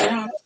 This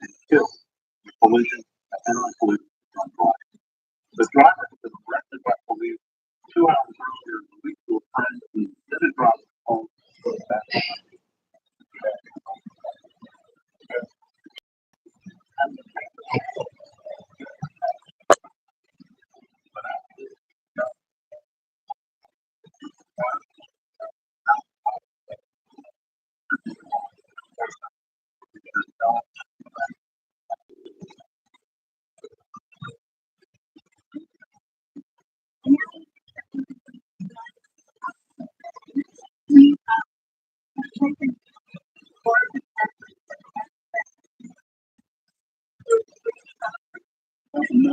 is still a collision, a head-on collision on drive. The driver has been arrested by police 2 hours earlier in the week to a friend who didn't drive home. That's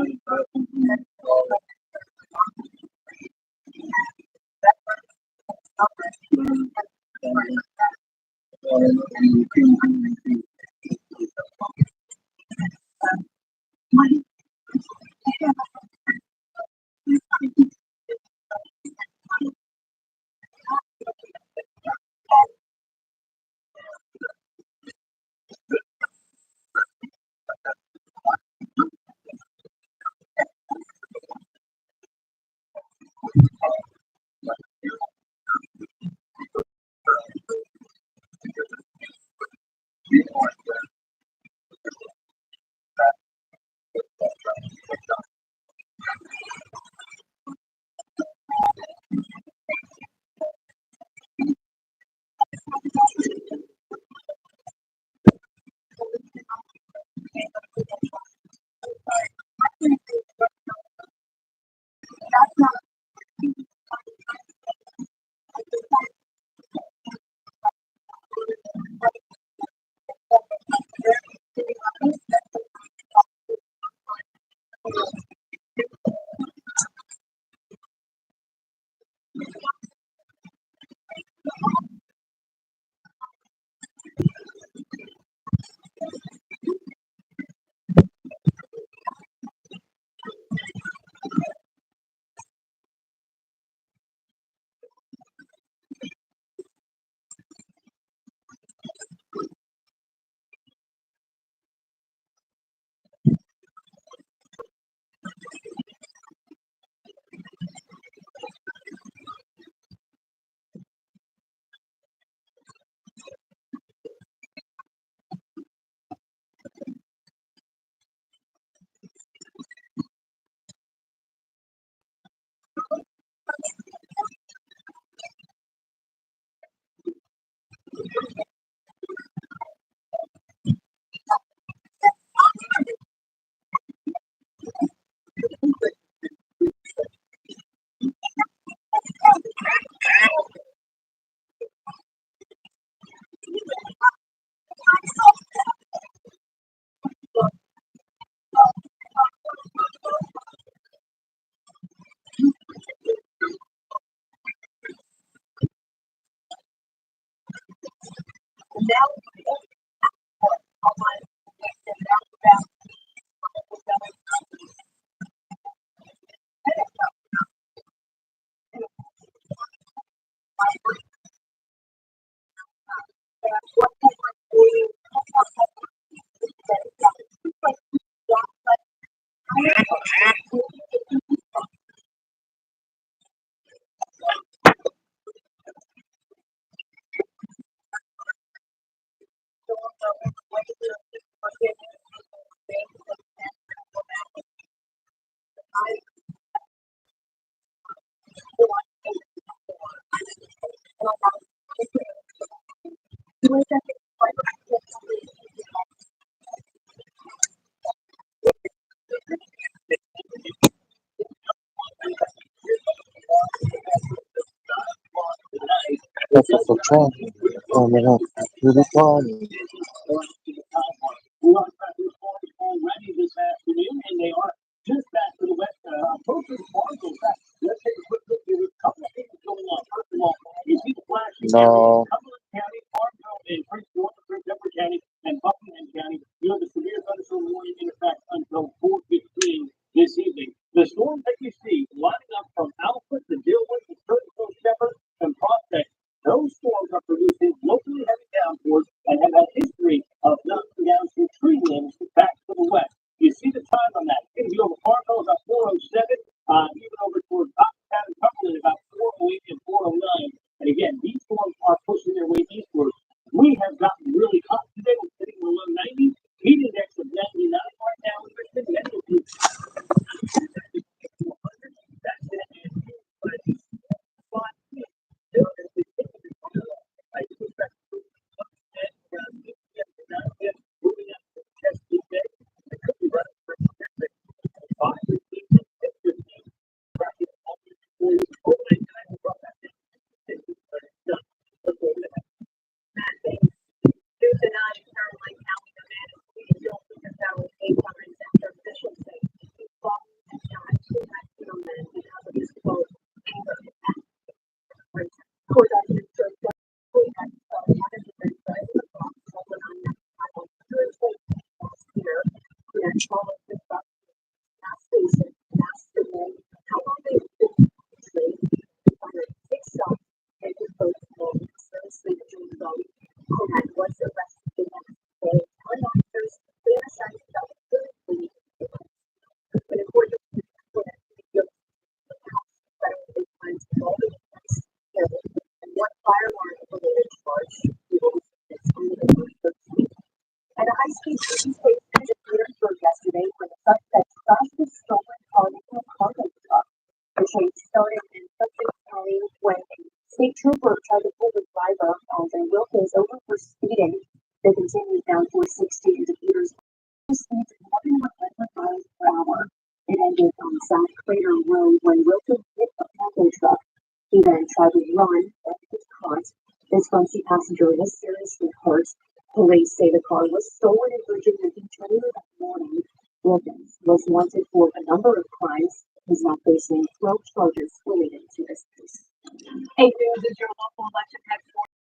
what the train coming up to the party. No. car into a cargo truck. The chase started in Sussex County when a state trooper tried to pull the driver, Alden Wilkins, over for speeding. They continued down 460 into Petersburg. Speeds of 100 miles per hour. It ended on South Crater Road when Wilkins hit a cargo truck. He then tried to run, but was caught. His front seat passenger was seriously hurt. Police say the car was stolen in Virginia Beach earlier that morning. Wilkins was wanted for a number of crimes. He's now facing 12 charges related to this case. 8 News is your local election headquarters.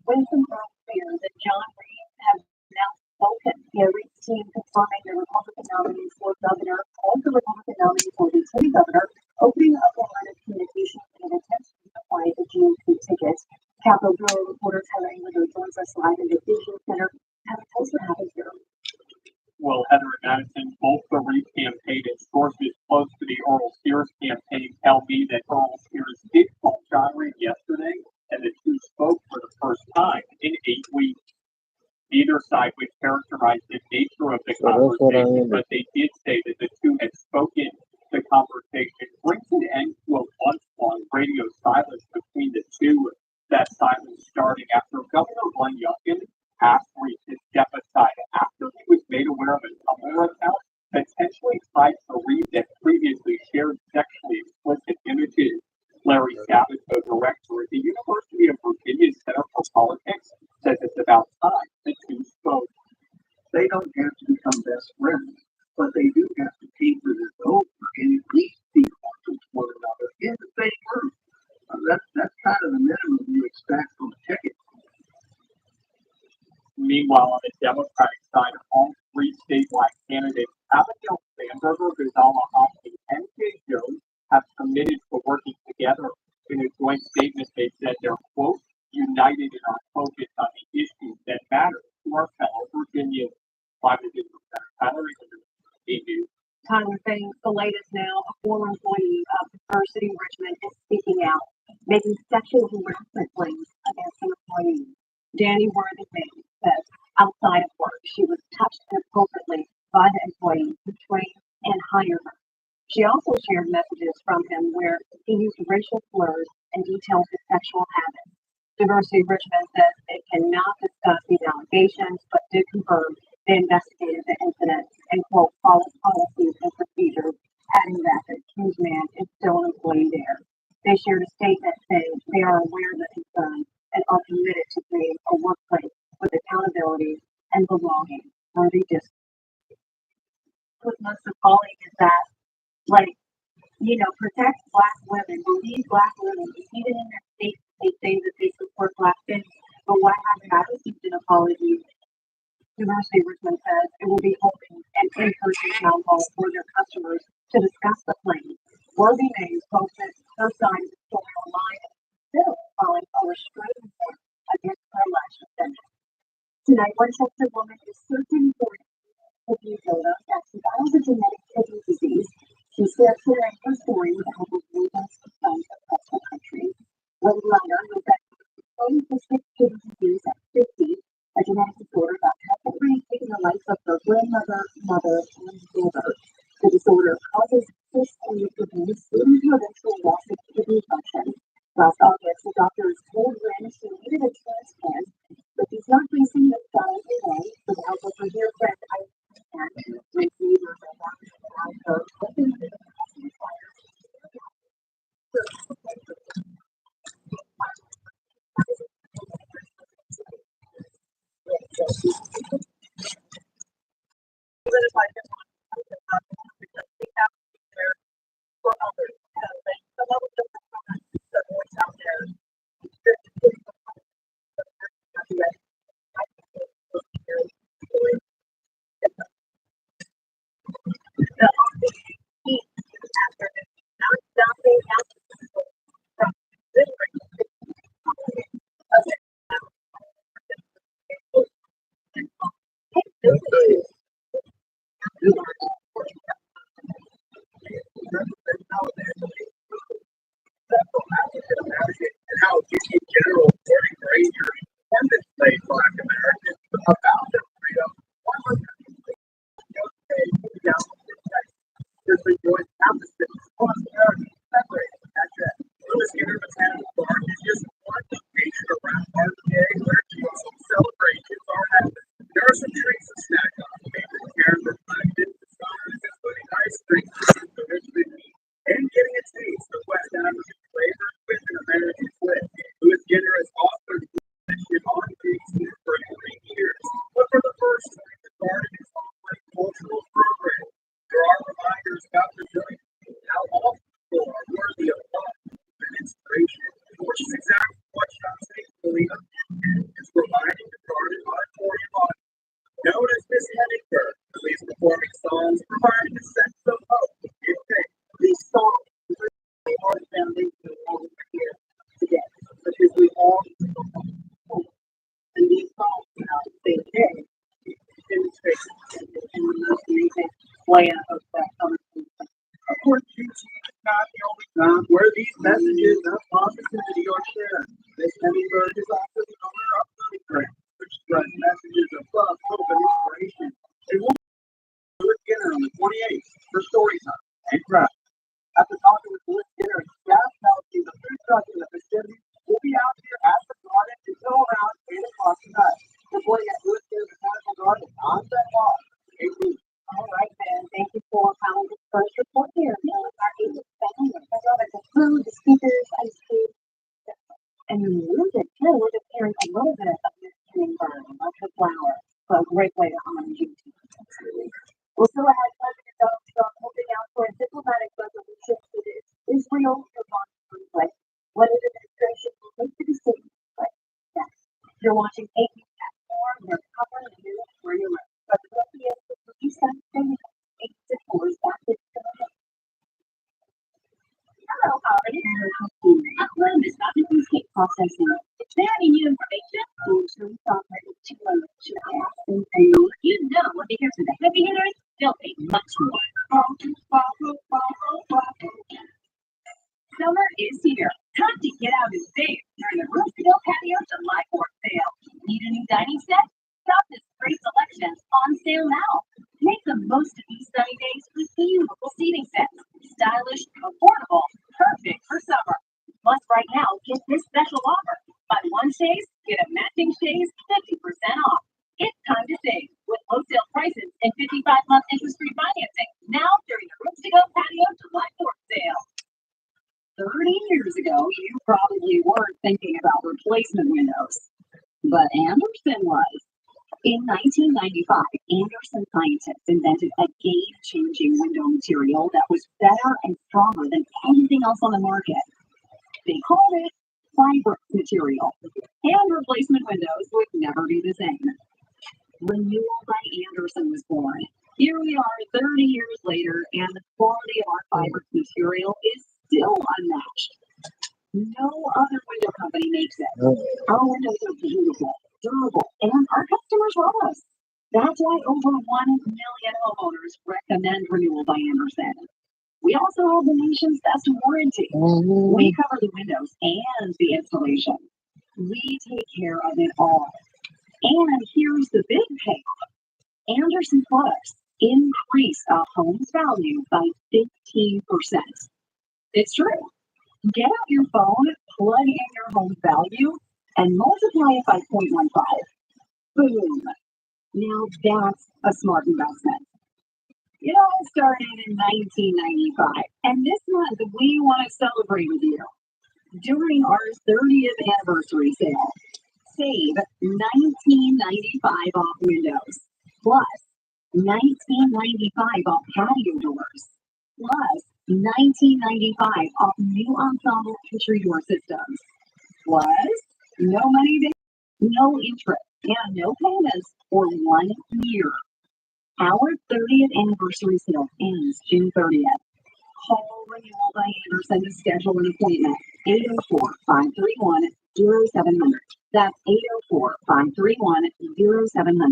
Winston fear that John Reed has now spoken. Reed's team confirming the Republican nominee for governor, called the Republican nominee for lieutenant governor, opening up a line of communication in an attempt to unify the GOP ticket. Capitol Bureau reporter Heather Englander joins us live in the Digital Center. Heather, tell us what happened here. Well, Heather and Madison, both the Reed campaign and sources close to the Earl Sears campaign tell me that Earl Sears did call John Reed yesterday, and the two spoke for the first time in 8 weeks. Neither side would characterize the nature of the conversation, but they did say that the two had spoken. The conversation brings an end to a month-long radio silence between the two. That silence starting after Governor Glenn Youngkin asked Reed to step aside after he was made aware of a Tumblr account potentially tied to Reed that previously shared sexually explicit images. Larry Savage, the director at the University of Virginia Center for Politics, says it's about time the two spoke. They don't have to become best friends, but they do have to paper this over and at least be cordial to one another in the same group. That's kind of the minimum you expect from a ticket. Meanwhile, on the Democratic side, all three statewide candidates, Abigail Sandberger, Gonzalo Hoffman, and Jay Jones, have committed to working together. In a joint statement, they said they're, quote, united in our focus on the issues that matter to our fellow Virginians. Live in Senator Tyler News. Tyler, things the latest now. A former employee of the First City Richmond is speaking out, making sexual harassment claims against an employee. Danny Worthington says outside of work, she was touched inappropriately by the employee who trained and hired her. She also shared messages from him where he used racial slurs and detailed his sexual habits. University of Richmond says it cannot discuss these allegations, but did confirm they investigated the incident and, quote, followed policies and procedures, adding that the accused man is still an employee there. They shared a statement saying they are aware of the concern and are committed to creating a workplace with accountability and belonging where they just. What most appalling is that, protect Black women, believe Black women, even in their states, they say that they support Black things, but why haven't I received an apology? University of Richmond says it will be holding an in-person town hall for their customers to discuss the claim. Worthy Names posted her side of the story online and still filing a restraining order against her alleged defendant. Tonight, Winchester woman is searching for kidney data that battles a genetic kidney disease. She shared her story with the help of millions of friends across the country. Wendy Liner, who diagnosed with kidney disease at 50, a genetic disorder that tragically taken the life of her grandmother, mother, and brother. The disorder causes cysts in the kidneys, leading to eventual loss of kidney function. Last August, the doctors told Lynn she needed a transplant, but she's not facing this dying delay. With the help of her dear friend, I received her around her hoping to drink the rich big meat and getting a taste of West African flavors with an American twist. Louis Skinner has authored on Greece for 3 years, but for the first time, the garden is offering cultural programs. There are reminders about resilience, how all people are worthy of love and inspiration, which is exactly what John St. Louis is providing the garden auditorium on. Known as Miss Hemingberg, Louis performing songs providing a sense of hope and faith. These songs really are the foundation of all we're here today, because we all need to go home. And these songs now say today demonstrate and the most amazing plan of that conversation. Of course, YouTube is not the only time where these messages of positivity are shared. Miss Hemingberg is also the owner of Honeycraft, which spreads messages of love, hope, and inspiration. And we'll do it again on the 28th for story time and craft. After talking with Louis Skinner and staff, tells you the food truck in the vicinity will be out here at the garden until around 8 o'clock tonight. Reporting at Louis Skinner Botanical Garden on that wall. All right, Ben. Thank you for calling this first report here. Our agent family, I love it. The food, the speakers, ice cream. And we're just hearing a little bit of this Hemingberg, lots of flowers. So a great way to honor you. We'll still have President Donald Trump holding out for a diplomatic resolution to Israel Iran conflict. What his administration will make the decision. But yes, you're watching AP Platform. They're covering the news where you live. But the WPS is releasing 8 is back with the Hello, how are you? Upland is not the escape processing. Is there any new information? Should we stop right with 2 minutes? Should I ask them? You know, because of the heavy hitters, they'll pay much more. Summer is here. Time to get out and save during the Roosevelt Patio July 4th sale. Need a new dining set? Shop this great selection on sale now. Make the most of these sunny days with beautiful seating sets. Stylish, affordable, perfect for summer. Plus, right now, get this special offer. Buy one chaise, get a matching chaise 50% off. It's time to save with wholesale prices and 55-month interest-free financing now during the Roosevelt Patio July 4th sale. 30 years ago, you probably weren't thinking about replacement windows, but Anderson was. In 1995, Anderson scientists invented a game-changing window material that was better and stronger than anything else on the market. They called it fiber material, and replacement windows would never be the same. Renewal by Anderson was born. Here we are 30 years later, and the quality of our fiber material is still unmatched. No other window company makes it. Our windows are beautiful, durable, and our customers love us. That's why over 1 million homeowners recommend Renewal by Anderson. We also have the nation's best warranty. We cover the windows and the installation. We take care of it all. And here's the big payoff. Anderson Plus increased a home's value by 15%. It's true. Get out your phone, plug in your home's value, and multiply it by 0.15. Boom. Now that's a smart investment. It all started in 1995, and this month we want to celebrate with you. During our 30th anniversary sale, save $19.95 off windows, plus $19.95 off patio doors, plus $19.95 off new ensemble entry door systems, plus no money down, no interest, and no payments for 1 year. Our 30th anniversary sale ends June 30th. Call Renewal by Anderson to schedule an appointment. 804-531-0700. That's 804-531-0700.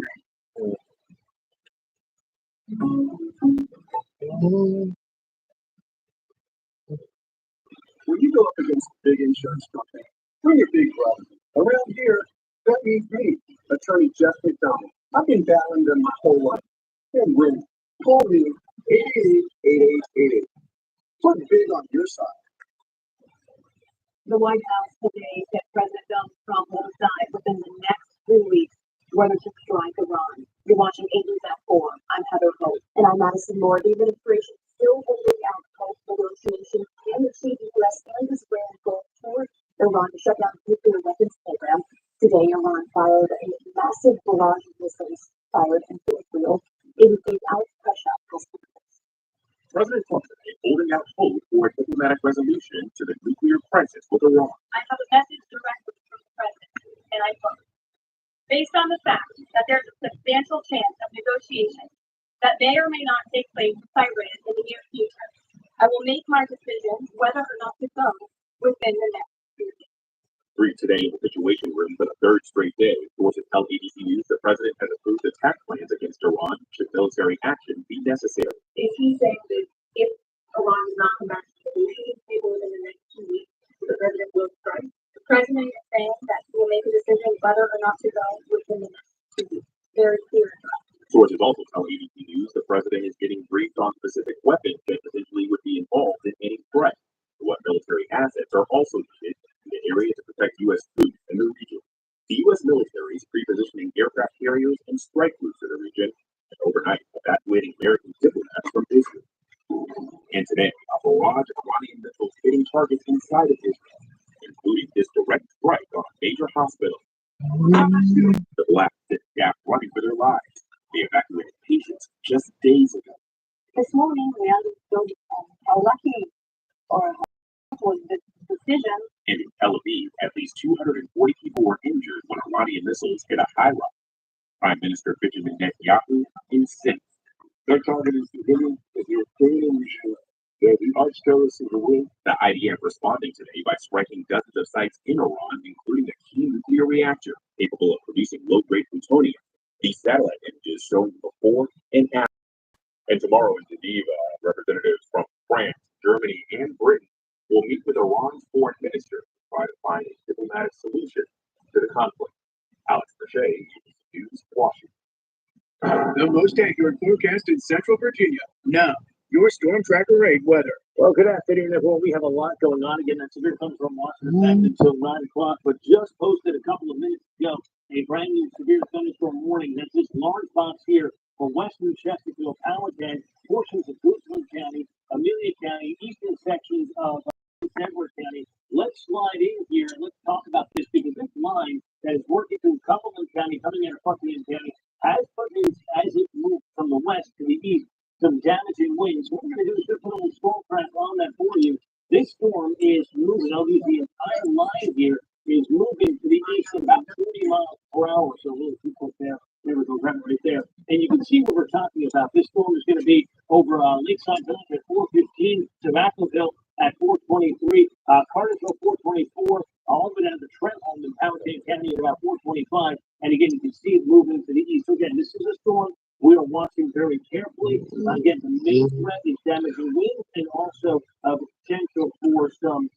When you go up against a big insurance company, bring your big brother. Around here, that means me, attorney Jeff McDonald. I've been battling them my whole life. And winning. Call me 888-8888. Put big on your side. The White House today said President Donald Trump will decide within the next 3 weeks whether to strike Iran. You're watching 8 News at 4. I'm Heather Hope. And I'm Madison Moore. The administration still Iran to shut down the nuclear weapons program. Today, Iran fired a massive barrage of missiles fired into Israel in without pressure. President Trump is holding out hope for a diplomatic resolution to the nuclear crisis with Iran. I have a message directly from the president, and I quote, based on the fact that there's a substantial chance of negotiations that may or may not take place with Iran in the near future, I will make my decision whether or not to go within the next few days. Read today in the Situation Room for the third straight day. Sources tell ABC News the president has approved attack plans against Iran should military action be necessary. Is he saying that if Iran does not come back to the negotiating table within the next 2 weeks, the president will strike? The president is saying that he will make a decision whether or not to go within the next 2 weeks. Very clear. Sources also tell ABC News the president is getting briefed on specific weapons that potentially would be involved in any threat. What military assets are also needed in the area to protect U.S. troops in the region. The U.S. military is pre-positioning aircraft carriers and strike groups in the region, and overnight evacuating American diplomats from Israel. And today, a barrage of Iranian missiles hitting targets inside of Israel, including this direct strike on a major hospital. The Black Sit Gap running for their lives. They evacuated patients just days ago. This morning, we understood how lucky or how was the decision. And in Tel Aviv, at least 240 people were injured when Iranian missiles hit a high-rise. Prime Minister Benjamin Netanyahu incensed. They're targeting civilians as they're fleeing the arch-terrorists in the world. The IDF responding today by striking dozens of sites in Iran, including a key nuclear reactor capable of producing low-grade plutonium. These satellite images showing before and after. And tomorrow in Geneva, representatives from France, Germany, and Britain will meet with Iran's foreign minister to try to find a diplomatic solution to the conflict. Alex Bechet, ABC News, Washington. The most accurate forecast in Central Virginia. Now, your Storm Tracker 8 weather. Well, good afternoon, everyone. We have a lot going on. Again, that severe comes from Washington back until 9 o'clock, but just posted a couple of minutes ago a brand new severe thunderstorm warning. That's this large box here for western Chesterfield, Powhatan, portions of Brunswick County, Amelia County, eastern sections of Edward County. Let's slide in here and let's talk about this because this line that is working through Cumberland County, coming out of Buckingham County, has produced, as it moves from the west to the east, some damaging winds. What we're going to do is just put a little storm track on that for you. This storm is moving, I'll use the entire line here, is moving to the east at about 40 miles per hour. So a little too close there. There we go, right there. And you can see what we're talking about. This storm is going to be over Lakeside Village at 4:15, Tobacco at 4:23, Cartersville 4:24, all the way down to Trentholm in Powhatan County at about 4:25. And again, you can see it moving to the east. So again, this is a storm we are watching very carefully. Again, the main threat is damaging winds and also potential for some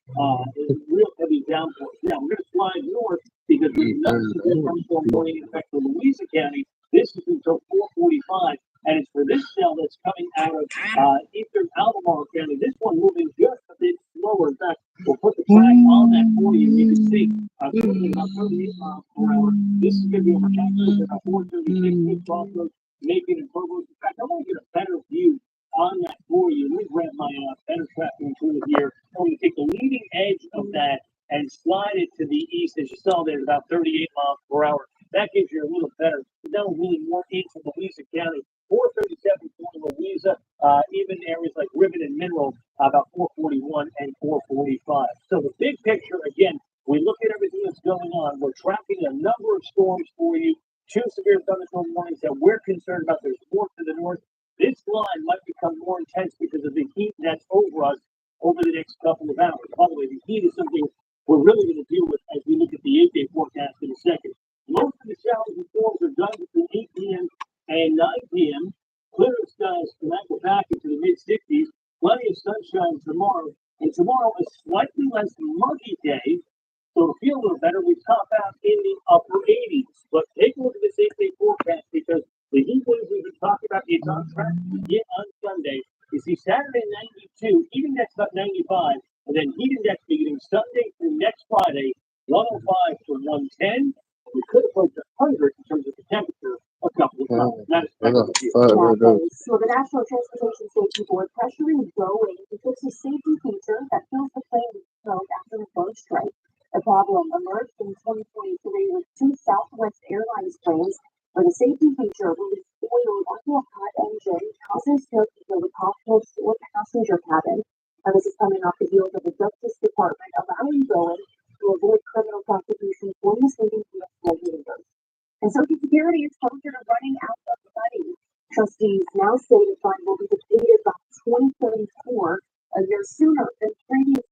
real heavy downpours. Now, we're going to slide north because there's another severe thunderstorm warning in effect for Louisa County. This is until 4:45, and it's for this cell that's coming out of eastern Albemarle County. This one moving just a bit slower. In fact, we'll put the track on that for you. You can see currently about 38 miles per hour. This is going to be over Texas at about 4:36 crossroads, Macon and Provost. In fact, I want to get a better view on that for you. Let me grab my better tracking tool here. I'm going to take the leading edge of that and slide it to the east, as you saw there, about 38 miles per hour. That gives you a little better. Now really more into Louisa County. 437 for Louisa, even areas like Ribbon and Mineral, about 441 and 445. So the big picture, again, we look at everything that's going on. We're tracking a number of storms for you. 2 severe thunderstorm warnings that we're concerned about. There's 4 to the north. This line might become more intense because of the heat that's over us over the next couple of hours. By the way, the heat is something we're really going to deal with as we look at the 8-day forecast in a second. Most of the showers and storms are done between 8 p.m. and 9 p.m. Clear skies tonight, we're back into the mid-60s. Plenty of sunshine tomorrow. And tomorrow, a slightly less muggy day. So to feel a little better, we top out in the upper 80s. But take a look at this 8-day forecast because the heat waves we've been talking about, it's on track to begin on Sunday. You see Saturday 92, even next up 95, and then heat index beginning Sunday through next Friday, 105 to 110. We could approach 100 in terms of the temperature a couple of times. That is So the National Transportation Safety Board pressuring Boeing to fix a safety feature that fills the plane with smoke after the first strike. The problem emerged in 2023 with two Southwest Airlines planes where the safety feature released oil onto a hot engine, causing smoke to fill the cockpit or passenger cabin. And this is coming off the heels of the Justice Department allowing Boeing to avoid criminal prosecution for misleading U.S. regulators. And Social Security is closer to running out of money. Trustees now say the fund will be depleted by 2034, a year sooner than previous.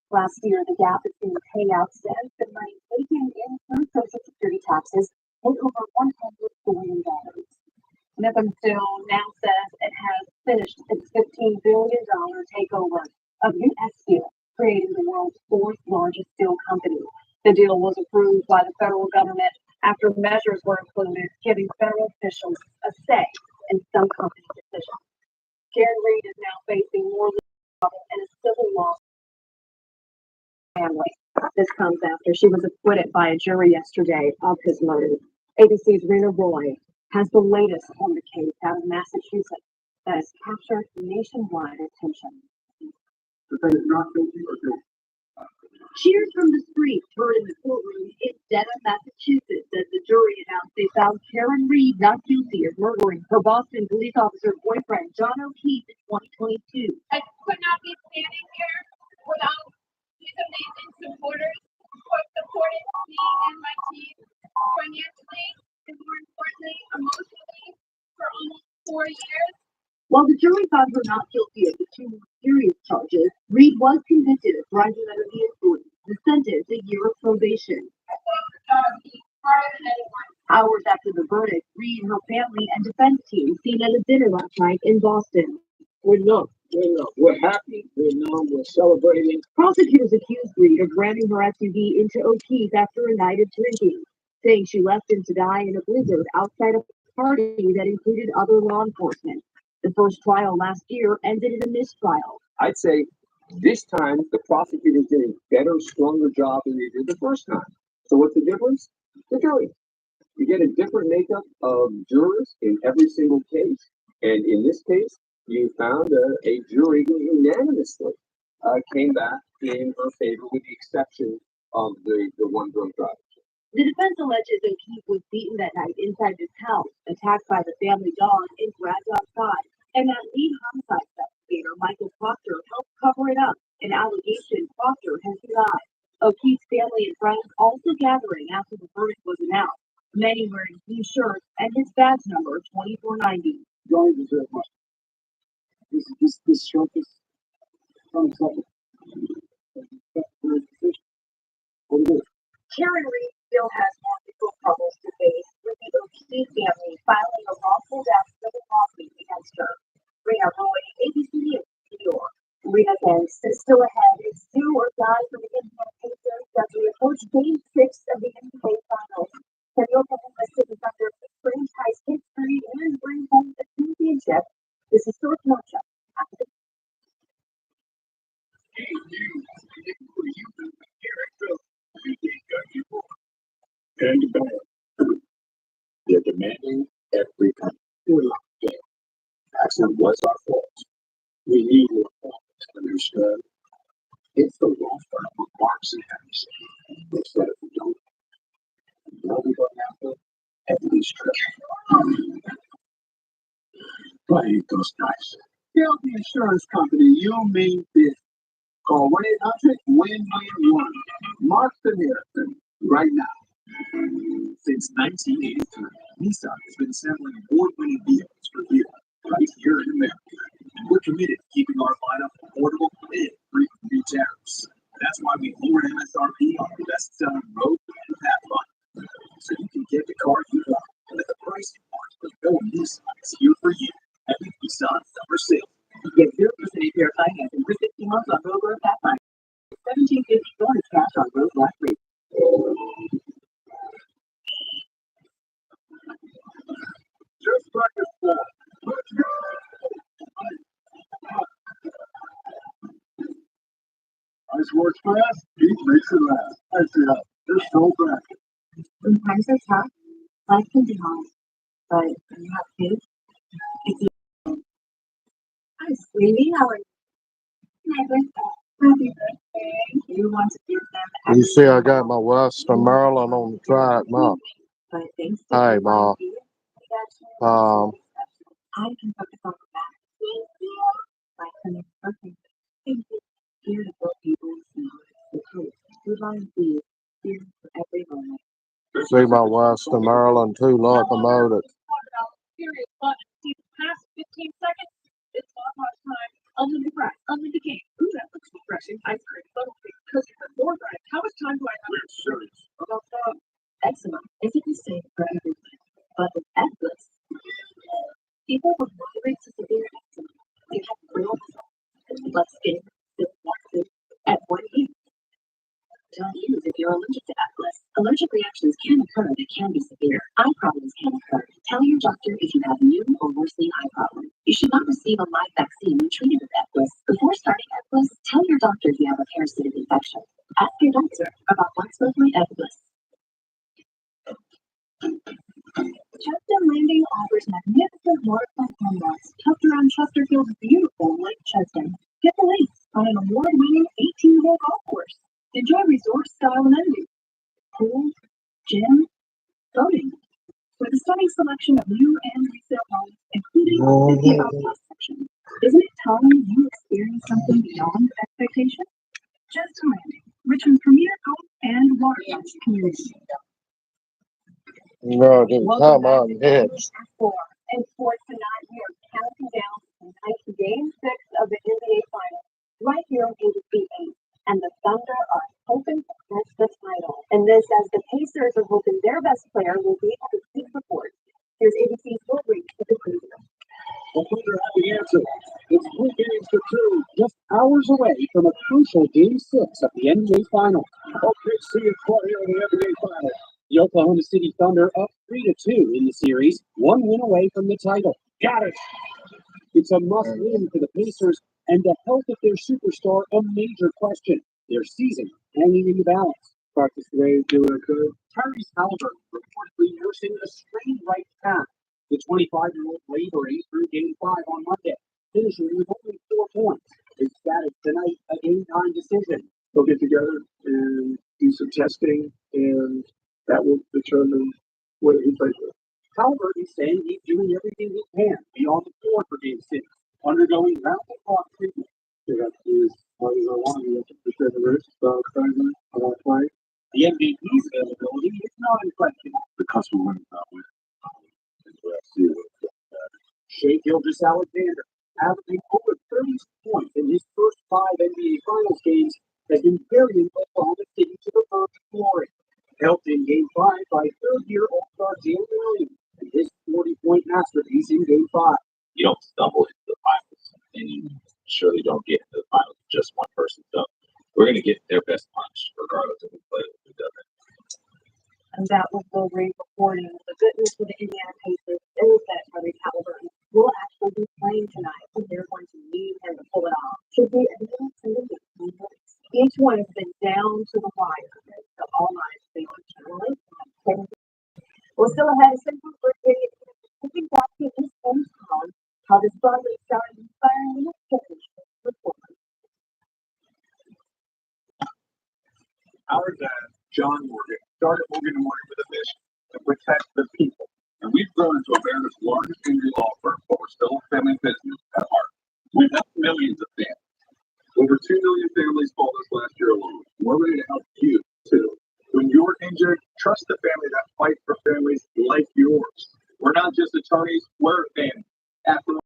Last year, the gap between payouts and the money taken in through Social Security taxes hit over $100 billion. And up until now says it has finished its $15 billion takeover of U.S. Steel, creating the world's fourth largest steel company. The deal was approved by the federal government after measures were included, giving federal officials a say in some company decisions. Karen Reed is now facing more legal trouble and a civil lawsuit. Family. This comes after she was acquitted by a jury yesterday of his murder. ABC's Rena Roy has the latest on the case out of Massachusetts that has captured nationwide attention. Cheers from the streets heard in the courtroom in Dedham, Massachusetts, as the jury announced they found Karen Reed not guilty of murdering her Boston police officer boyfriend John O'Keefe in 2022. I could not be standing here without these amazing supporters who have supported me and my team financially and more importantly, emotionally for almost 4 years. While the jury found her not guilty of the two more serious charges, Reed was convicted of driving under the influence and sentenced a year of probation. I love the job being harder than anyone. Hours after the verdict, Reed, her family, and defense team seen at a dinner last night in Boston. We're numb. We're happy. We're numb. We're celebrating. Prosecutors accused Reed of ramming her SUV into O'Keefe after a night of drinking, saying she left him to die in a blizzard outside a party that included other law enforcement. The first trial last year ended in a mistrial. I'd say this time the prosecutors did a better, stronger job than they did the first time. So what's the difference? The jury. You get a different makeup of jurors in every single case. And in this case, you found a jury who unanimously came back in her favor with the exception of the one drunk driver. The defense alleges O'Keefe was beaten that night inside his house, attacked by the family dog, and dragged outside. And that lead homicide investigator, Michael Proctor, helped cover it up, an allegation Proctor has denied. O'Keefe's family and friends also gathering after the verdict was announced, many wearing blue shirts and his badge number 2490. Don't deserve much. This shirt is unacceptable. Karen Reed still has more legal troubles to face, with the O'Keefe family filing a wrongful death civil lawsuit against her. Rena Roy, ABC News, New York. Rena says it's still ahead. It's do or die for the NBA Pacers as we approach Game 6 of the NBA Finals. San Diego has taken under the franchise history and bring home the championship. This is George Marshall. And bad. They're demanding every time. We're locked in. Accident was our fault. We need more fault. Understood? It's the law firm of Marks and Harrison. They said if we don't, we'll be going after at least triple. But I hate those guys. Tell the insurance company you mean this. Call 1-800-WIN-WIN-1. Marks and Harrison right now. Since 1983, Nissan has been assembling award-winning vehicles for years, right here in America. And we're committed to keeping our lineup affordable and free from new tariffs. That's why we lowered MSRP on our best-selling Rogue and Pathfinder, so you can get the car you want and at the price you want. But no Nissan is here for you at the Nissan Summer Sale. Get 0% APR financing for 60 months on Rogue or Pathfinder. $1,750 bonus cash on Rogue last week. Just like a sport. Ice works fast, heat makes it last. That's it up. Just so back. When times are tough, life can be hard, but when you have faith, it's easy. Hi, sweetie. How are you? Happy birthday. You want to give them You see, I got my Western Maryland on the track now. but thanks to Hey, you, Ma. I can focus on the back. Thank you. Like the birthday. Thank you. Beautiful people smell the hope. Good on you. Here for every moment. See my Western Maryland 2 locomotive. Serious fun. See the past 15 seconds? It's not much time. Unlimited price, unlimited game. Ooh, that looks refreshing. Ice cream, buttercream, cookies, and more bread. How much time do I have? We're serious. About Eczema isn't the same for everyone, but with Eclipse, people with moderate to severe eczema can have real results. Less skin, still flaccid, at 1 year. Don't use if you're allergic to Eclipse. Allergic reactions can occur that can be severe. Eye problems can occur. Tell your doctor if you have new or worsening eye problems. You should not receive a live vaccine when treated with Eclipse. Before starting Eclipse, tell your doctor if you have a parasitic infection. Ask your doctor about once-monthly Eclipse. Chester Landing offers magnificent waterfront home lots tucked around Chesterfield's beautiful Lake Chester. Get the links on an award-winning 18-hole golf course. Enjoy resort-style amenities, pool, gym, boating, with a stunning selection of new and resale homes, including a 50-house section. Isn't it time you experience something beyond expectation? Chester Landing, Richmond's premier golf and waterfront community. No, it didn't come on hits. And sports tonight, we are counting down tonight to Game 6 of the NBA Finals, right here on ABC8. And the Thunder are hoping to catch the title. And this as the Pacers are hoping their best player will be able to keep the court. Here's ABC's Will Reed with the preview. The Thunder have the answer. It's 3 games to 2, just hours away from a crucial Game 6 of the NBA Finals. Okay, see you here in the NBA Finals. The Oklahoma City Thunder up 3-2 in the series, 1 win away from the title. Got it! It's a must-win for the Pacers, and the health of their superstar a major question. Their season hanging in the balance. Practice today, do what I could. Tyrese Halliburton reportedly nursing a strained right calf. The 25-year-old laboring through Game 5 on Monday, finishing with only 4 points. His status tonight a game-time decision. They'll get together and do some testing, and that will determine what he plays with. Halliburton is saying he's doing everything he can to be on the floor for Game 6, undergoing round-the-clock treatment. They have to do as hard as I want. You have to push the wrist, I want to play. The MVP's availability is not in question. The customer wins that way. Shai Gilgeous-Alexander, averaging over 30 points in his first 5 NBA Finals games, has been carrying Oklahoma City to the verge of glory. Helped in Game 5 by third-year All-Star Jalen Williams and his 40-point masterpiece in Game 5. You don't stumble into the finals, and you surely don't get into the finals with just one person. So we're going to get their best punch, regardless of who plays or who doesn't. And that was Will Reed reporting. The good news for the Indiana Pacers is that Tyrese Halliburton will actually be playing tonight, so they're going to need him to pull it off. Should be a minute to the game. Each one has been down to the wire, so all eyes stay on Channel 8. We're still ahead of Central Virginia. Looking back to this home town, how this Broadway started inspiring the next generation of performers. Our dad, John Morgan, started Morgan & Morgan with a mission to protect the people. And we've grown into America's largest injury law firm, but we're still a family business at heart. We've helped millions of families. Over 2 million families called us last year alone. We're ready to help you, too. When you're injured, trust the family that fight for families like yours. We're not just attorneys, we're a family. After all,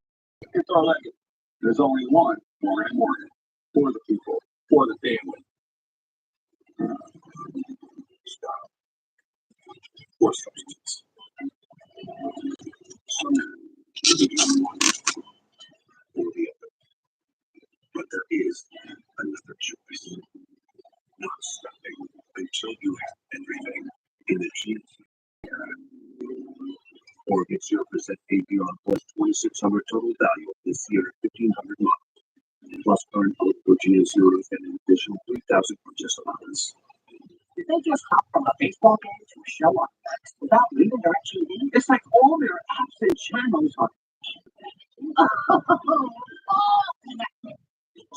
it's our legacy. There's only one Morgan & Morgan. For the people, for the family. Stop. For substance. Some for the other. But there is another choice. Not stopping until you have everything in the GMC era. Mortgage 0% APR plus 2,600 total value this year at 1,500 months. Plus current Virginia zeros and an additional 3,000 purchase allowance. Did they just hop from a baseball game to a show on X without leaving their TV? It's like all their apps and channels are.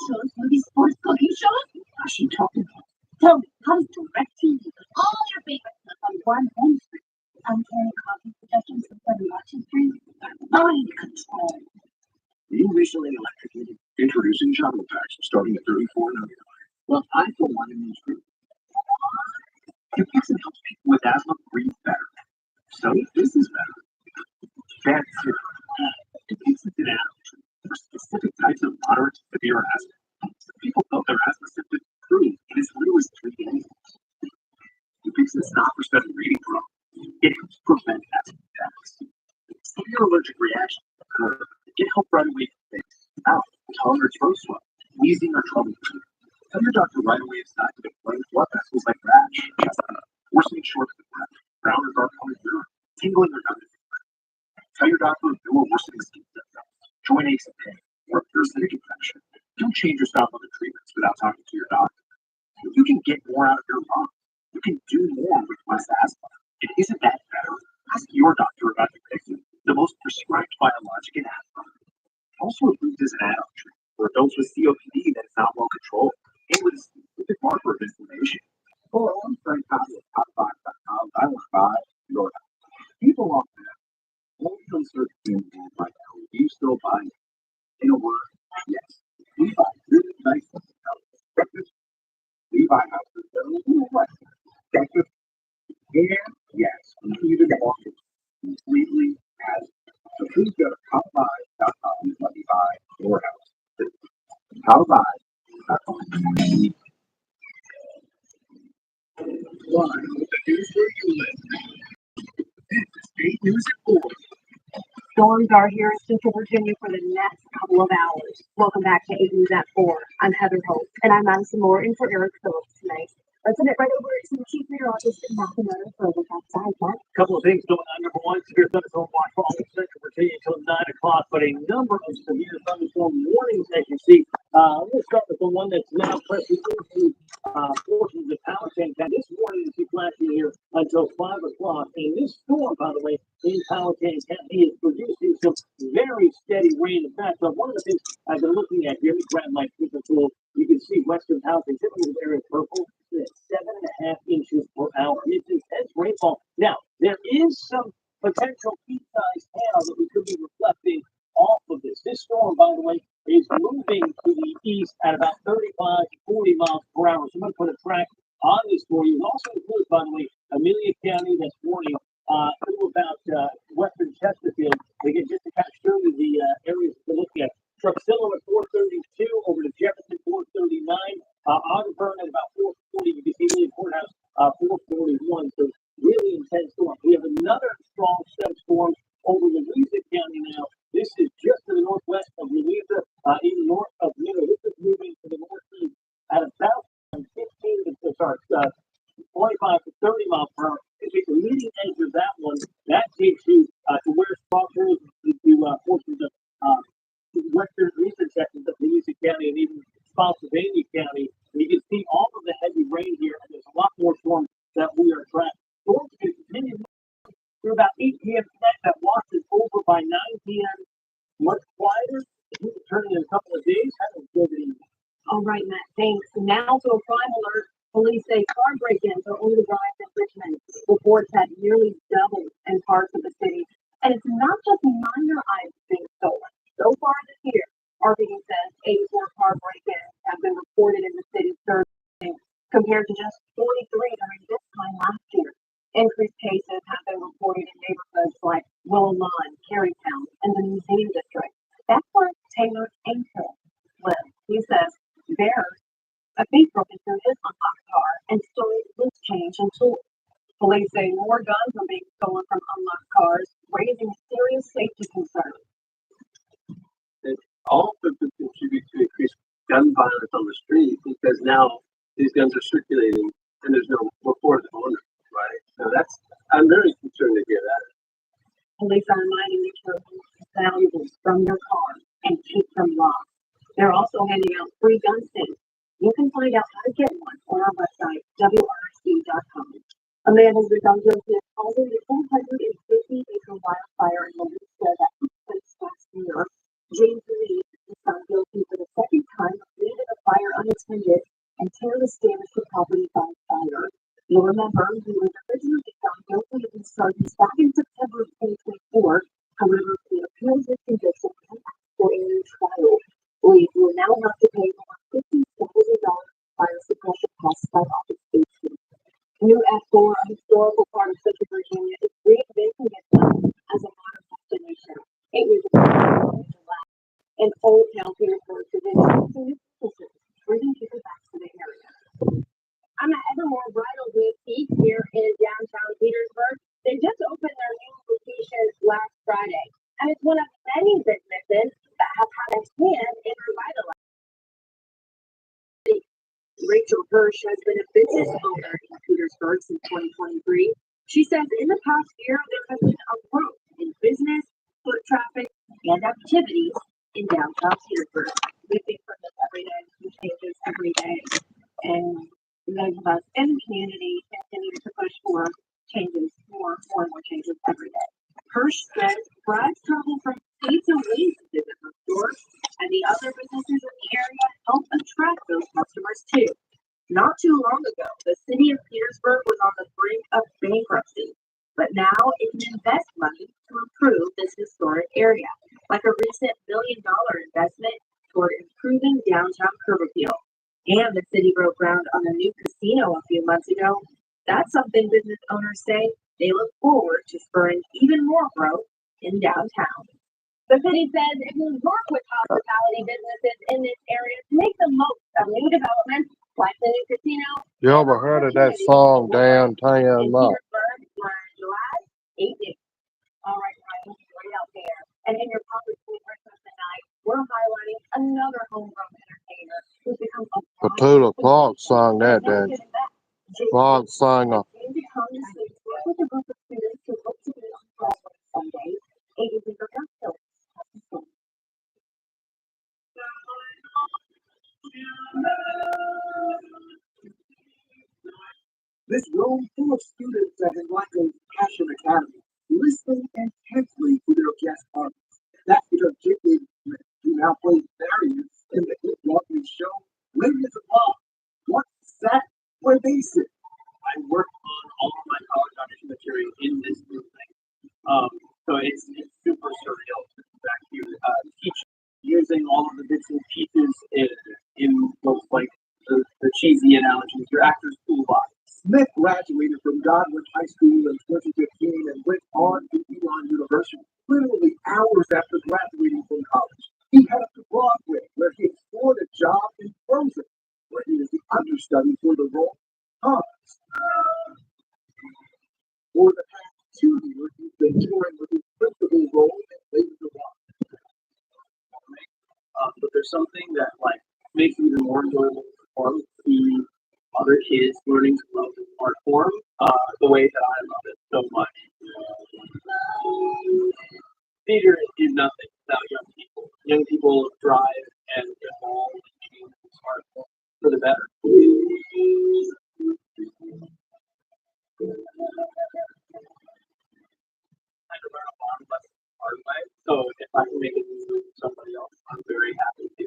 Shows movie sports cookies Sean? Is she talking about? Tell me, how does DirecTV All your favorites. on one home screen uncanny copy suggestions for the watching screen? Mind control. Being recently electrocuted, introducing travel packs starting at $34.99. Well, I for one in this group. Dupixent helps people with asthma breathe better. So this is better. That's it. Dupixent did adultery for specific types of moderate to severe asthma. Some people felt their asthma symptoms improved in as little as 3 days. Dupixent is not for sudden breathing problems. It helps prevent asthma attacks. If your allergic reaction occurs, get help right away from things. Mouth, tongue, or throat swelling, wheezing, or trouble breathing. Tell your doctor right away if not to inflamed blood vessels like rash, worsening shortness of breath, brown or dark colored urine, tingling or numbness. Tell your doctor if there were worsening skin symptoms, joint aches and pain, or a parasitic infection. Don't change your style of the treatments without talking to your doctor. If you can get more out of your lungs, you can do more with less asthma. And isn't that better? Ask your doctor about Dupixent, the most prescribed biologic in asthma. Also approved as an adult treatment for adults with COPD that is not well controlled and with a specific marker of inflammation. For a long-term copy of top5.com, I want to buy your house. People often ask, only uncertainty in right now. Do you still buy it? In a word, yes. We buy really nice houses. We buy houses that are a little less expensive. And yes, we even market completely as so please go to top5.com and let me buy your house. Top5.com. Live with the news where you live. This is State News at 4. Storms are here in Central Virginia for the next couple of hours. Welcome back to 8 News at 4. I'm Heather Hope, and I'm Madison Moore in for Eric Phillips tonight. Let's head right over to the Chief Meteorologist in Mathematics for a look outside. Mark. Couple of things going on. Number one, severe thunderstorm watch for all of Central Virginia until 9 o'clock, but a number of severe thunderstorm warnings, as you see. We'll start with the one that's now pressing into portions of Powhatan County. This warning is flashing here until 5 o'clock. And this storm, by the way, in Powhatan County is producing some very steady rain. In fact, one of the things I've been looking at here, let me grab my paper tool. You can see western Powhatan, typical area purple, 7.5 inches per hour. It's intense rainfall. Now, there is some potential peak-sized hail that we could be reflecting off of this. This storm, by the way, is moving to the east at about 35 to 40 miles per hour. So I'm going to put a track on this for you. It also includes, by the way, Amelia County that's warning through about western Chesterfield. Again, just to kind of show you the areas we're looking at. Truxillo at 432, over to Jefferson 439, Ogdenburn at about 440. You can see Lee Courthouse 441. So really intense storm. We have another strong set of storms over Louisa County now. This is just to the northwest of Louisa, even north of Middle. This is moving to the northeast at about 25 to 30 miles per hour. If it's the leading edge of that one, that takes you to where Sparkles to portions of western eastern sections of Louisa County and even Spotsylvania County. And you can see all of the heavy rain here, and there's a lot more storms that we are tracking. Storms can continue through about 8 p.m. tonight. That washes over by 9 p.m. Much quieter. We'll return in a couple of days. Have a good evening. All right, Matt, thanks. Now to a crime alert. Police say car break-ins are on the rise in Richmond. Reports have nearly doubled in parts of the city. And it's not just minor items being stolen. So far this year, RPD says 84 car break-ins have been reported in the city's third day, compared to just 43 during this time last year. Increased cases have been reported in neighborhoods like Willow Lawn, Carytown, and the Museum District. That's where Taylor Angel lives. He says there's a thief broke into his unlocked car and stole loose change and tools. Police say more guns are being stolen from unlocked cars, raising serious safety concerns. It also could contribute to increased gun violence on the street because now these guns are circulating and there's no reported owner, right? So I'm very concerned to hear that. Police are reminding you to remove valuables from your car and keep them locked. They're also handing out free gun safes. You can find out how to get one on our website, WRC.com. A man has been found guilty of causing a 450-acre wildfire in Louisa that took place last year. James Lee is found guilty for the second time of leading a fire unattended and careless damage to property by fire. You'll remember he was originally found guilty of these charges back in September of 2024. However, he appeals his conviction and asked for a new trial. Lee will now have to pay over $50,000 fire suppression costs by August 18th. New F4, a historical part of Central Virginia, is reinventing itself as a modern destination. 8 years ago, in Old Town Petersburg, bringing people back to the area. I'm at Evermore Bridal Boutique here in downtown Petersburg. They just opened their new location last Friday, and it's one of many businesses that have had a hand in revitalizing. Rachel Hirsch has been a business owner in Petersburg since 2023. She says in the past year there has been a growth in business, foot traffic, and activities in downtown Petersburg. We think from this every day, we changes every day, and those of us in the community continue to push for changes, more and more changes every day. Hirsch says brides travel from states away to visit her stores, and the other businesses in the area help attract those customers too. Not too long ago, the city of Petersburg was on the brink of bankruptcy, but now it can invest money to improve this historic area, like a recent $1 million investment toward improving downtown curb appeal. And the city broke ground on a new casino a few months ago. That's something business owners say they look forward to spurring even more growth in downtown. The city says it will work with hospitality businesses in this area to make the most of new developments like the new casino. You ever heard of that song, Downtown Love? July 18th. All right, Ryan, right out there. And in your public school Christmas tonight, we're highlighting another homegrown entertainer who's become a Petula Clark sung that day. Clark sang a with a group of students who hope to be on Broadway someday. Agency for Airfield. This room full of students at Enlightened Passion Academy, listening intensely to their guest artists. That's because J.K. who now plays Darius in the hit Broadway show, Millions of Love. What's that? Where they sit. I worked on all of my college audition material in this group thing. So it's super surreal to be back here teach using all of the bits and pieces in those like the cheesy analogies, your actor's toolbox. Smith graduated from Godwin High School in 2015 and went on to Elon University. Literally hours after graduating from college, he headed to Broadway, where he explored a job in Frozen, where he was the understudy for the role of Hans. For the past 2 years, he's been touring with his principal role in Ladies of Love. But there's something that like makes it even more enjoyable to perform, see other kids learning to love the art form the way that I love it so much. Theater is nothing without young people. Young people drive and evolve and change this art form for the better. I had to learn a lot of lessons the hard way, so if I can make it easy with somebody else, I'm very happy to.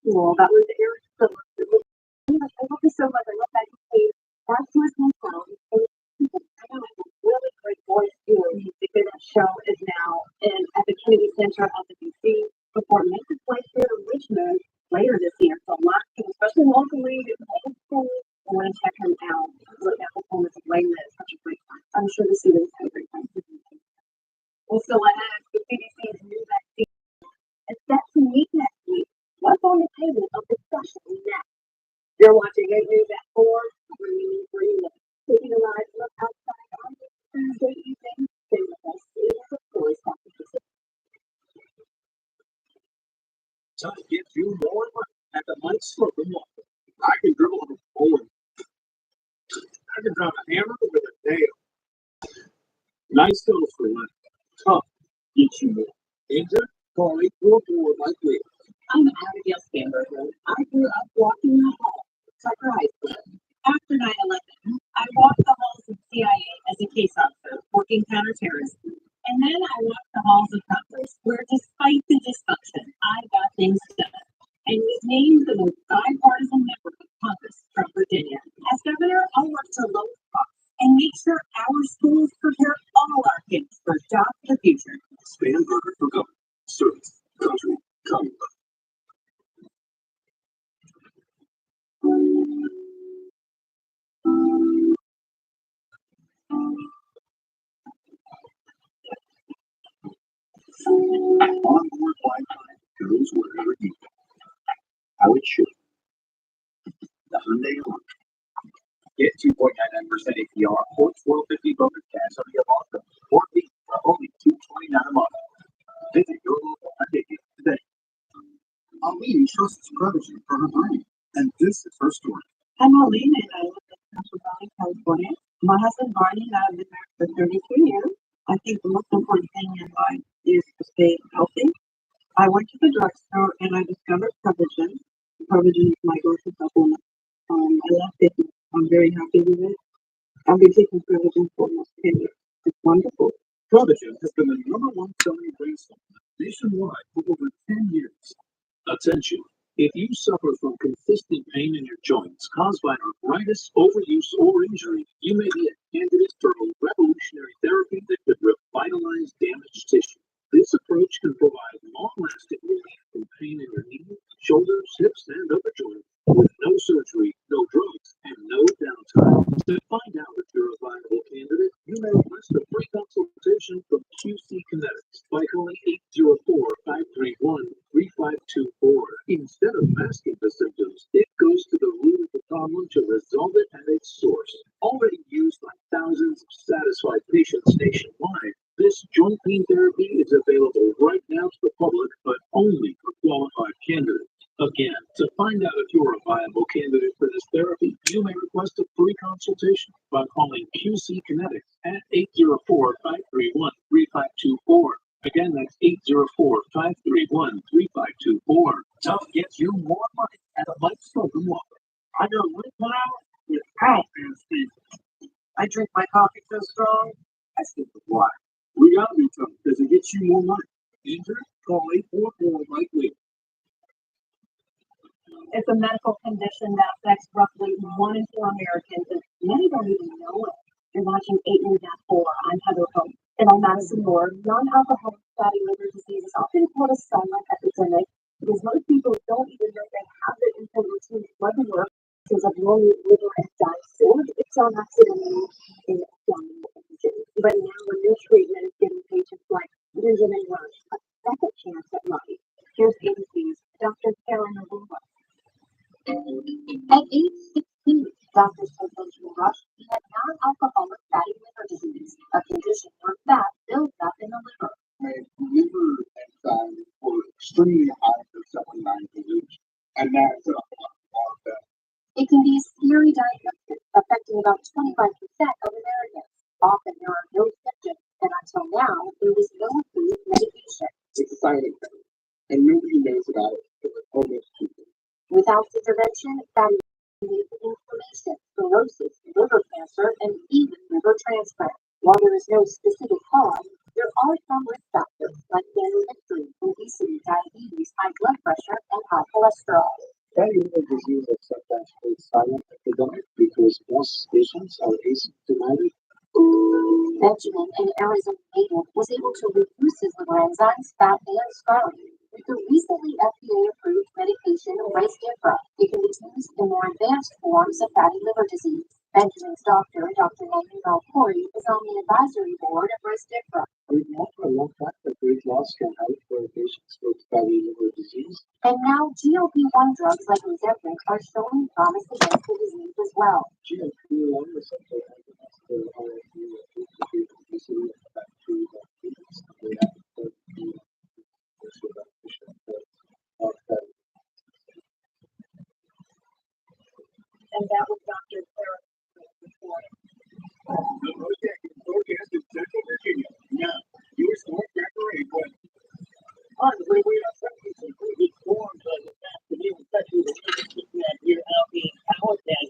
Well, that was Eric. I love you so much. I love that you played back to his hometown. I know it's a really great voice too. That show is now at the Kennedy Center of the DC before it makes its way here to Richmond later this year. So a lot of people, especially locally, I want to check him out. Look at performance of Layla is such a great time. I'm sure the students had a great time. Also, ahead, the CDC's new vaccine is set to meet next week. What's on the table of discussion next? You're watching 8 News at 4, bringing you for you. Taking a live look outside on this Thursday evening. Stay with us. It is a voice competition. Time gives you more money at the Mike Slocum Market. I can dribble a bowling. I can drive a hammer with a nail. Nice skills for life. Tough gets you more. Injured? Call 844 Mike Lee. I'm Abigail Scamberger. I grew up walking the halls of Tucker High School. After 9/11, I walked the halls of CIA as a case officer, working counterterrorism. And then I walked the halls of Congress, where despite the dysfunction, I got things done. And used named the most bipartisan member of Congress from Virginia. As governor, I'll work to lower costs and make sure our schools prepare all our kids for jobs of the future. Span Burger for government. Service. Country. Commonwealth. Onboard Wi-Fi goes wherever you go. How it should. The Hyundai Elantra. Get 2.99% APR or 1250 bonus cash on the Elantra or lease for only $229 a month. Visit your local Hyundai dealer today. Arlene trusts Prevagen for her brain, and this is her story. I'm Arlene and I live in Central Valley, California. My husband Barney and I have been married for 33 years. I think the most important thing in life is to stay healthy. I went to the drugstore and I discovered Prevagen. Prevagen is my go-to supplement. I love taking it. I'm very happy with it. I've been taking Prevagen for almost 10 years. It's wonderful. Prevagen has been the #1 selling brain supplement nationwide for over 10 years. Attention! If you suffer from consistent pain in your joints caused by arthritis, overuse, or injury, you may be a candidate for a revolutionary therapy that could revitalize damaged tissue. This approach can provide long-lasting relief from pain in your knees, shoulders, hips, and upper joints with no surgery, no drugs, and no downtime. To find out if you're a viable candidate, you may request a free consultation from QC Kinetics by calling 804-531-3524. Instead of masking the symptoms, it goes to the root of the problem to resolve it at its source. Already used by thousands of satisfied patients nationwide, this joint pain therapy is available right now to the public, but only for qualified candidates. Again, to find out if you're a viable candidate for this therapy, you may request a free consultation by calling QC Kinetics at 804-531-3524. Again, that's 804-531-3524. Tough gets you more money at a light spoken water. I know one time with coffee, Steve. I drink my coffee so strong, I skip the water. We gotta be tough because it gets you more money. Injured? Call 844-LIGHT-WEIGHT. It's a medical condition that affects roughly 1 in 4 Americans, and many don't even know it. You're watching 8 News at 4. I'm Heather Hope. And I'm Madison Moore. Non-alcoholic fatty liver disease is often called a silent epidemic because most people don't even know they have it until routine blood work shows up normal liver enzymes, or it's on accident in abdominal images. But now a new treatment is giving patients like Benjamin Rush a second chance at life. Here's ABC's Dr. Karen Arumba. At age 16, doctors told Benjamin Rush he had non-alcoholic fatty liver disease, a condition where fat builds up in the liver. My liver enzymes were extremely high for someone 9 age, and that's a lot of that. It can be a scary diagnosis, affecting about 25% of Americans. Often there are no symptoms, and until now, there was no approved medication. It's a silent killer, and nobody knows about it until it's almost too late. Without intervention, fatty leads to inflammation, cirrhosis, liver cancer, and even liver transplant. While there is no specific cause, there are some risk factors like family history, obesity, diabetes, high blood pressure, and high cholesterol. Fatty liver disease is sometimes called silent epidemic because most patients are asymptomatic. Benjamin, an Arizona native, was able to reduce his liver enzymes, fat, and scarring with the recently FDA-approved medication Rezdiffra. It can be used in more advanced forms of fatty liver disease. Benjamin's doctor, Dr. Naeem Al-Khoury, is on the advisory board of Rezdiffra. We've known for a long time that weight loss can help for patients with fatty liver disease. And now GLP-1 drugs like Rezdiffra are showing promise against the disease as well. GLP-1 receptor agonists are obesity and back to diabetes. They have also beneficial for fatty. And that was Dr. Clara before. The most accurate forecast in Central Virginia. Now, your smart tracker report. On the freeway, our sections include big storms this afternoon, especially the one that here out in Powhatan.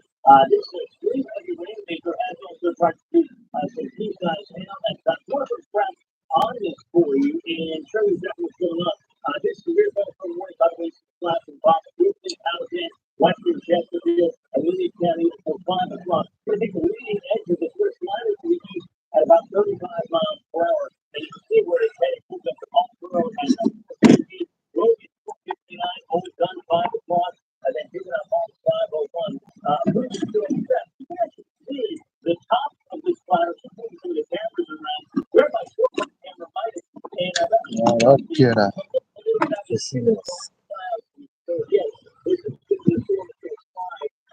This extreme heavy rainmaker has also tried to do some key size hail and more of a scratch on this for you and show you exactly what's going on. This severe weather for the morning, by the way, some flash and pocket Houston, Alabama, Western Chesterfield, and Union County until 5 o'clock. We're going to take the leading edge of the first line to the east at about 35 miles per hour. And you can see where it's headed. Moved up to Hallsboro and Logan 459, always done 5 o'clock, and then picking up Hall 501. Moving to a step. You can actually see the top of this fire. Just moving some of the cameras around. Where my short camera might have. And Okay, now. yes, this is the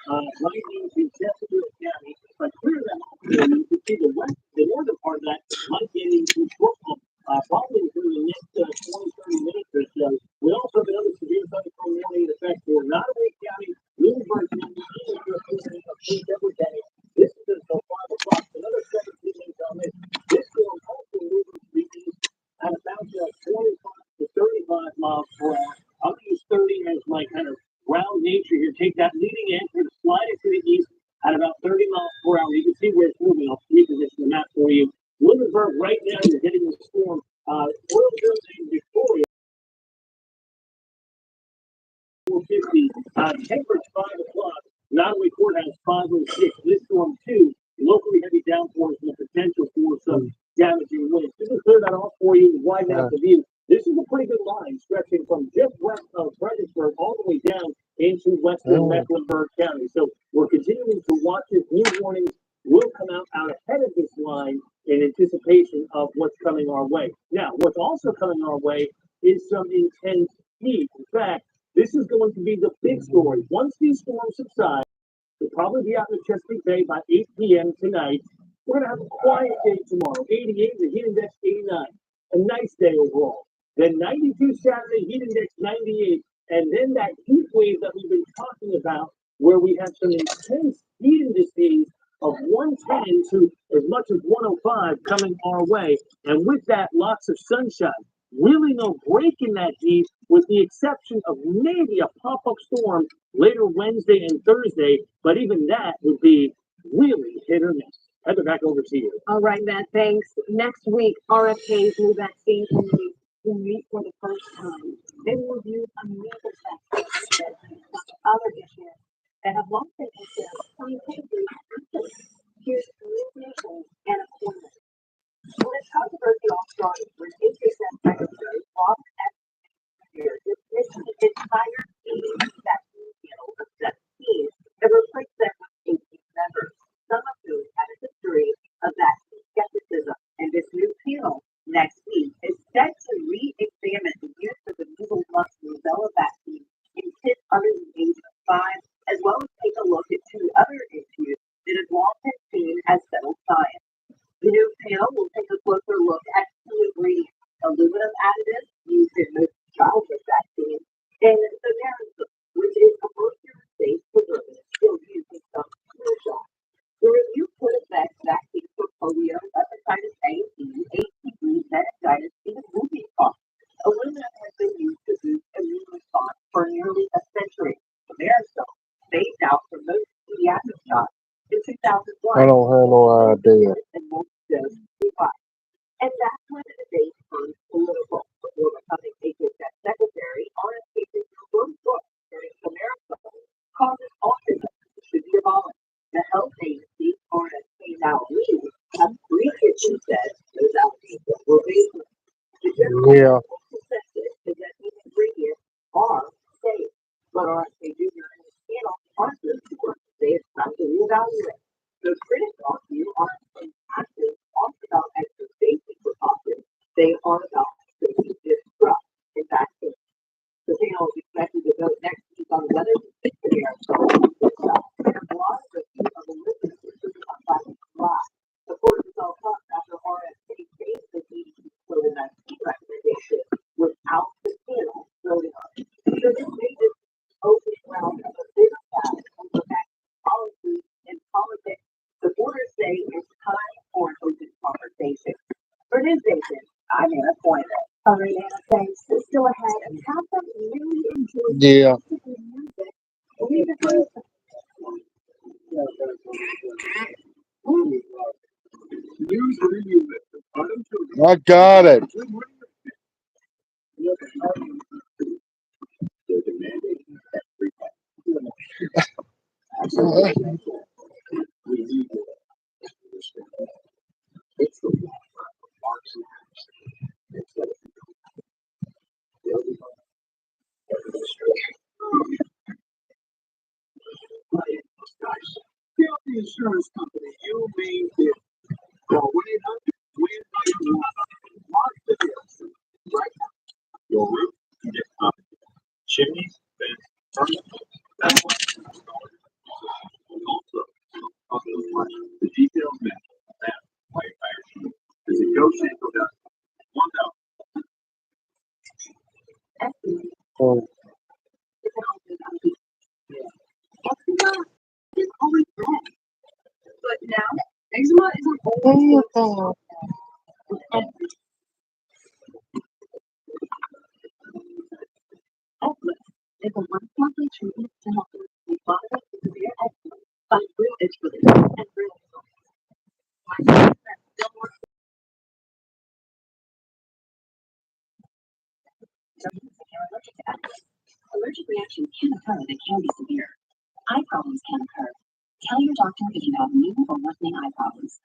storm lightning in Chesterfield County, but clear them off here. You can see the northern part of that might get into trouble, probably within the next 20, 30 minutes or so. We also have another severe thunderstorm warning in effect for Nottaway County, Lewisburg County, and Prince Edward County. This is until 5 o'clock. Another 17 minutes on this. This storm also moving to the east at about 25 to 35 miles per hour. I'll use 30 as my kind of ground nature here. Take that leading edge and slide it to the east at about 30 miles per hour. You can see where it's moving. I'll reposition the map for you. Lewisburg right now, you're getting the storm. Oilville and Victoria, 450. Cambridge, 5 o'clock. Nottaway Courthouse, 506. This storm, too. Locally heavy downpours and the potential for some damaging winds. Just to clear that off for you and widen out the view. This is a pretty good line stretching from just west of Fredericksburg all the way down into western Mecklenburg County. So we're continuing to watch it. New warnings will come out ahead of this line in anticipation of what's coming our way. Now, what's also coming our way is some intense heat. In fact, this is going to be the big story. Once these storms subside, we'll probably be out in the Chesapeake Bay by 8 p.m. tonight. We're going to have a quiet day tomorrow. 88, the heat index 89. A nice day overall. Then 92 Saturday, heat index 98. And then that heat wave that we've been talking about, where we have some intense heat indices of 110 to as much as 105 coming our way. And with that, lots of sunshine. Really no break in that heat, with the exception of maybe a pop-up storm later Wednesday and Thursday. But even that would be really hit or miss. Heather, back over to you. All right, Matt, thanks. Next week, RFK's new vaccine committee will meet for the first time. They will review a major vaccine and other issues that have long been considered scientifically active. Here's communications and appointments. When this controversy all started, when HHS Secretary Bob F. dismissed the entire vaccine panel of 17 and replaced them with 18 members, some of whom had a history of vaccine skepticism. And this new panel next week is set to re-examine the use of the measles, mumps, and rubella vaccine in kids under the age of 5, as well as take a look at 2 other issues that have long been seen as settled science. The new panel will take a closer look at 2 ingredients: aluminum additives used in most childhood vaccines, and the which is a mercury-based preservative still used in some flu shots. The review could affect vaccines for polio, hepatitis A and B, HPV, meningitis, even whooping cough. Aluminum has been used to boost immune response for nearly a century. America phased out for most pediatric shots in 2001. I don't have no idea. And most dose required. And that's when the debate turned political. Before becoming HHS Secretary, RFK's first book, Turning America, causes autism should be abolished. The health agency, RFK now leads, has 3 kids, she says, those allegations were baseless. The general consensus is that these ingredients are safe, but RFK Jr. and his panel aren't so sure. They have time to reevaluate. Those critics argue RFK's actions aren't about extra safety precautions. They are about safety distrust in vaccines. The panel is expected to vote next week on whether to fix the and a lot of the listeners are July. The court is all up after RFK changed the CDC COVID-19 recommendation without the panel voting on it. So this made this opening round of a bigger battle over vaccine policy and politics. Supporters say it's time for an open conversation. For this station, I'm Anna Pointer. All right, Anna, thanks. Still ahead, and Catherine really enjoyed music. News review at the bottom two. I got it. They're demanding that We need to understand. It's the one for marks and it's what guys. Tell the insurance company you made it. Call 1-800-WIN-1. Mark the difference right now. Your roof can get complicated. Chimneys, vents, furnaces, that one. Also, the details matter. That's why your tire shoes. Visit GoShanko.com. 1,000. Oh, Eczema is always red, but now eczema isn't there always you go. Eczema is a once-monthly treatment to help relieve moderate to severe eczema by real itch relief and real results. My friends still more symptoms if you're allergic to eczema. Allergic reactions can occur that can be severe. Eye problems can occur. Tell your doctor if you have new or worsening eye problems.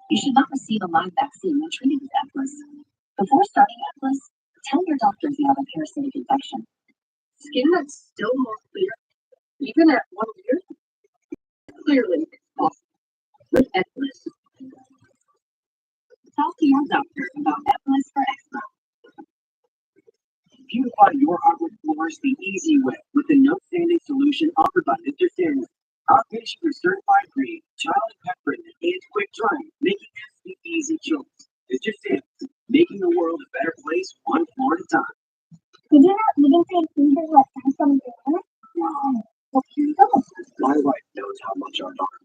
You should not receive a live vaccine when treated with Eplis. Before starting Eplis, tell your doctor if you have a parasitic infection. Skin that's still more clear, even at 1 year, clearly it's possible with Eplis. Talk to your doctor about Eplis for eczema. Beautify your hardwood floors the easy way with the no-sanding solution offered by Mr. Sanders. Our finishes are certified green, child and pet friendly, and quick drying, making this the easy choice. Mr. Sanders, making the world a better place one floor at a time. Did you know living things like some of your Well, here you go. My wife knows how much our daughter